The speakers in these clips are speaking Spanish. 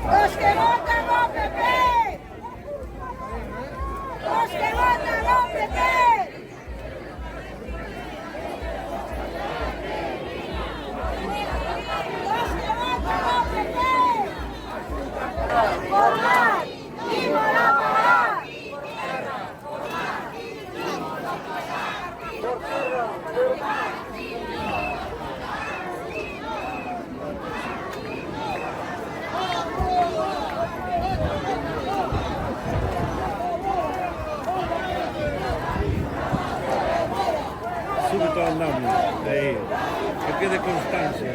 Los que votan no PP. Los que votan no PP. Los que votan no PP. Formar y monoparar. Subito al nombre de ellos, que quede constancia.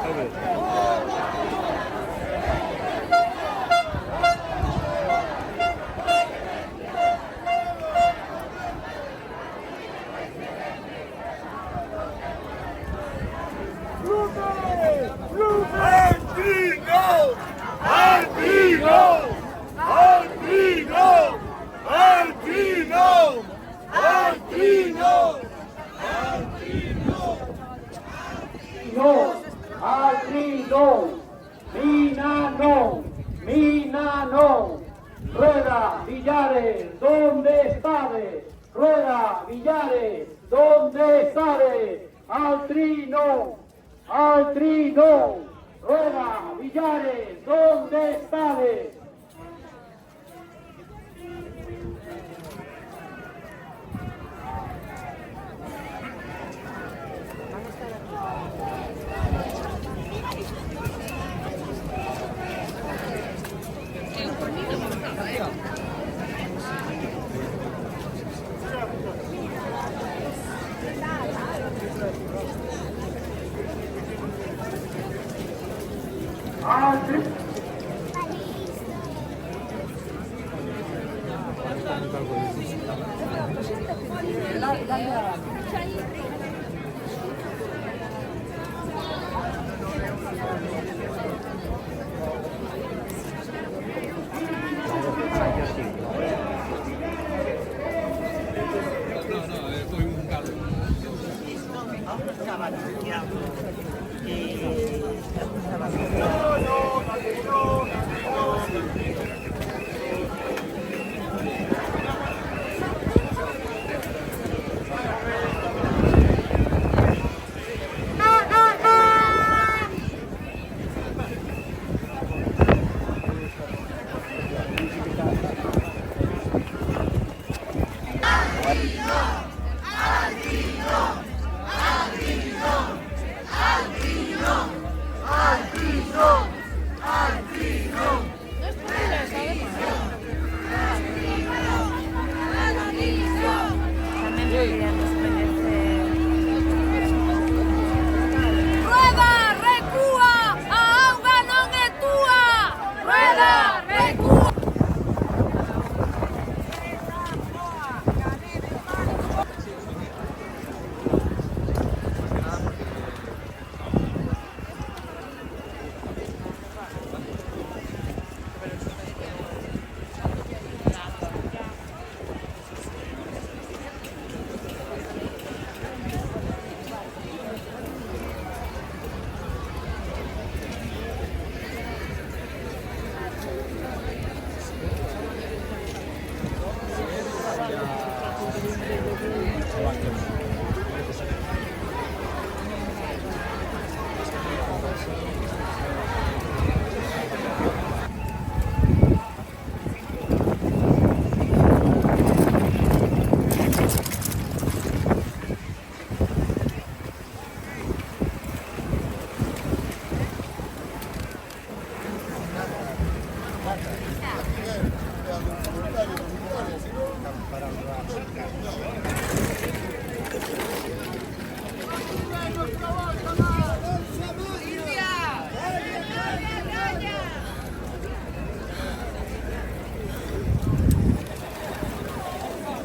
A ver. Mina no, Rueda, Villares, ¿dónde estás? Rueda, Villares, ¿dónde estás? Al trino, Rueda, Villares, ¿dónde estás?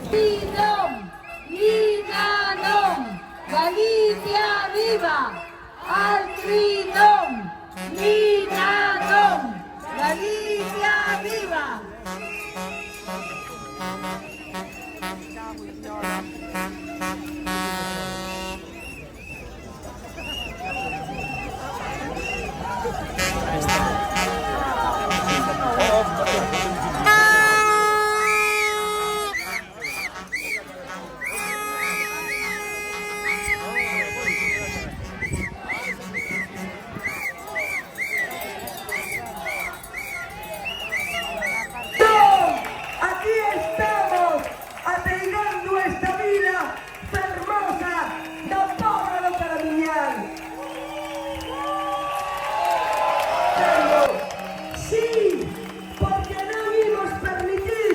Trinom, Linanom, Galicia viva, al Trinom, Linanom, Galicia viva. Aquí estamos, apeigando esta vida fermosa da Porra do Caramiñal. Pero, sí, porque non imos permitir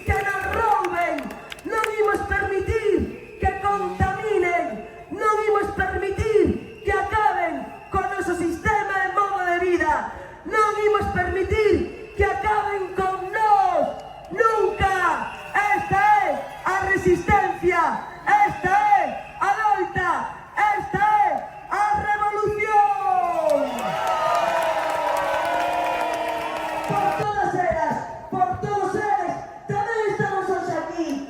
que nos rouben, non imos permitir que contaminen, non imos permitir que acaben con noso sistema e modo de vida, non imos permitir que acaben con nós. Nunca! Esta é a resistencia, esta é a loita, esta é a revolución! Por todas elas, por todos eles, tamén estamos hoxe aquí.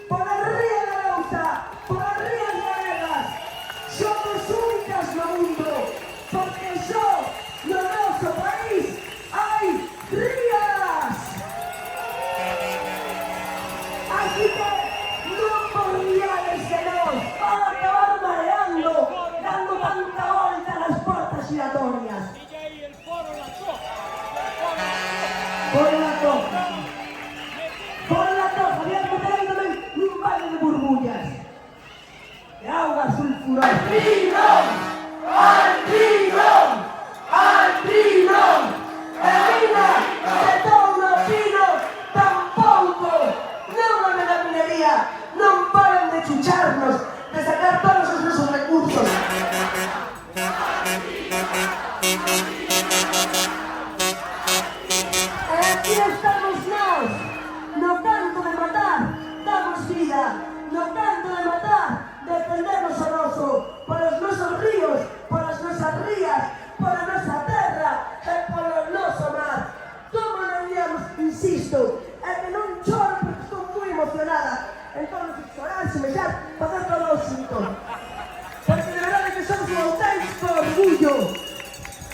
Por a ría da Lousa, por as rías galegas. Somos únicas no mundo, porque só no noso país hai rías. Así que non podríades de nós para acabar mareando, dando tanta volta nas portas giratorias. Por la toja. Por la toja, había que meter aí tamén un baño de burbullas. De auga sulfurosa. ¡Trinom! ¡Al Trinom! ¡Al Trinom! E mira, de todo opino tampouco. Non a da minería, non paran de chucharnos, de sacar todos os nosos recursos. E aquí estamos nós, no canto de matar, damos vida, no canto de matar, defendemos o noso, polos nosos ríos, polas nosas rías, pola nosa terra e polo noso mar. Como non íamos, insisto, é que non choro porque estou moi emocionada. Entón, se chorar, se mexar, facer todo o xunto. Porque de verdade que somos un auténtico orgullo.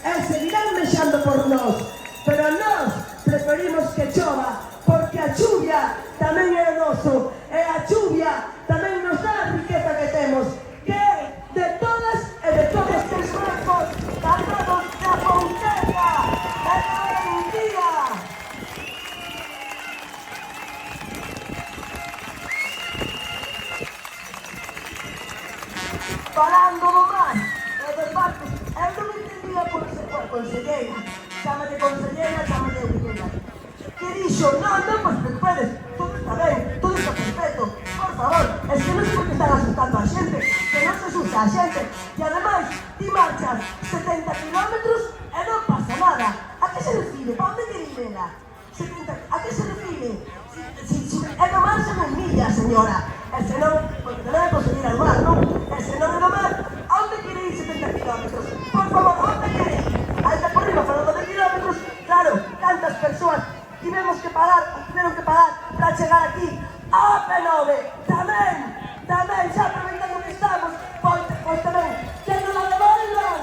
E seguirán mexando por nós. Pero nós preferimos que chova, porque a chuvia tamén é noso. E a chuvia tamén nos dá a riqueza que temos, que é de todas e de todos os cuerpos, ganamos da Ponteira, da Valentía. Falando do mar, e de parte, eu non entendía por conselleira, chámate conselleira, chámate auditora, que dixo, non vos preocupedes, todo está ben, todo está perfecto, por favor, es que non sei por que están asustando a xente, que non se asusta a xente, e ademais, ti marchas 70 kilómetros e non pasa nada. A que se refire? Pa onde quere ir ela? A que se refire? É no mar se non milla, señora, e se non, porque non é conseguir al mar, non? E se non é no mar, a onde quere ir 70 kilómetros? Por favor, a onde quere ir? Alta por riba, falando de kilómetros, claro, tantas persoas tiveron que pagar para chegar aquí. A P9, tamén, xa aproveitando que estamos, pois tamén, que non la devolvan.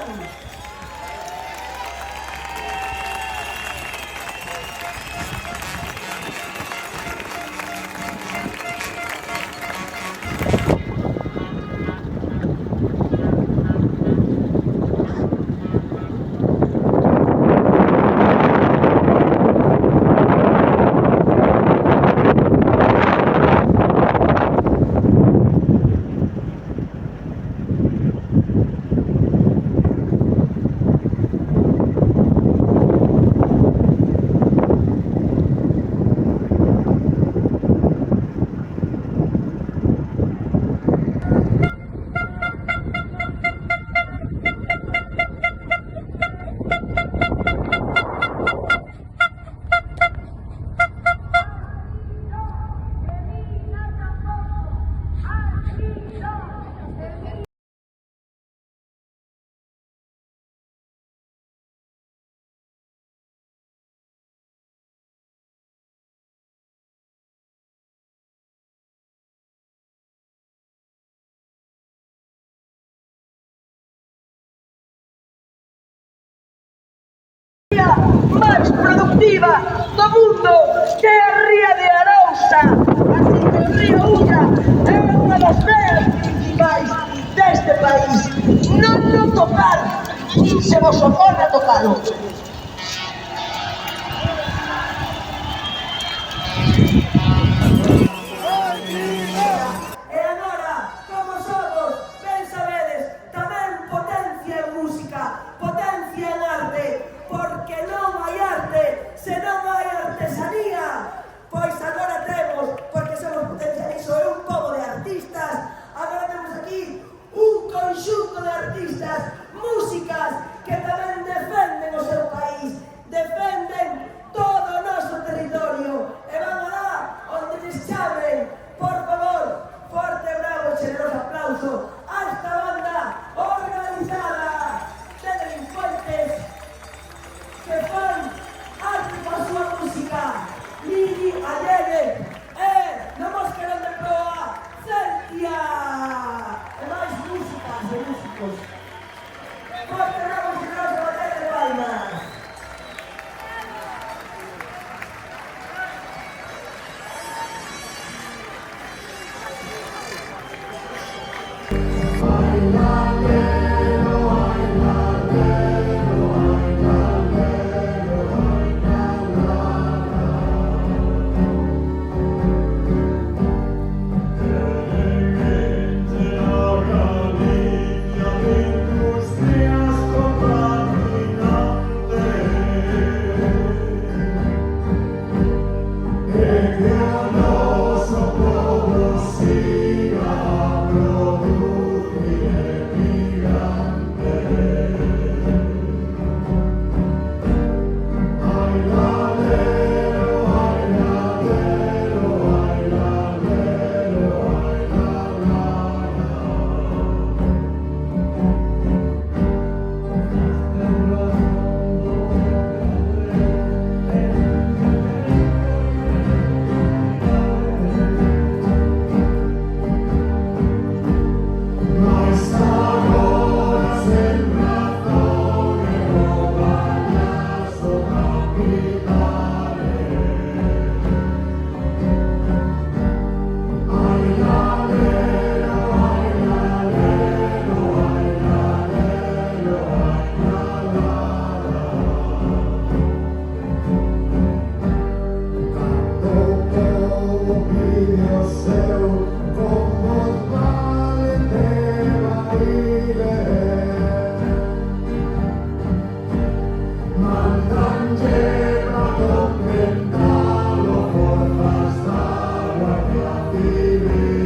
máis productiva do mundo, que é a ría de Arousa. Así que o río Ulla é unha das veas principais deste país. Non lo tocar, nin se vos opone a tocalo. E agora, como somos, ben sabedes, tamén potencia en música, potencia en arte, porque non hai arte se non hai artesanía. Pois agora temos, porque somos potencia niso, é un pobo de artistas, agora temos aquí un conxunto de artistas, músicas, que tamén defenden o seu país, defenden todo o noso territorio, e van alá onde les chamen. Por favor, forte, bravo e generoso aplauso a esta banda organizada de delincuentes que fan arte coa súa música. Lili Allende e no Mosquerón de Proa, Celtia e máis músicas e músicos. Forte, bravo e generoso, batalla de palmas. Vive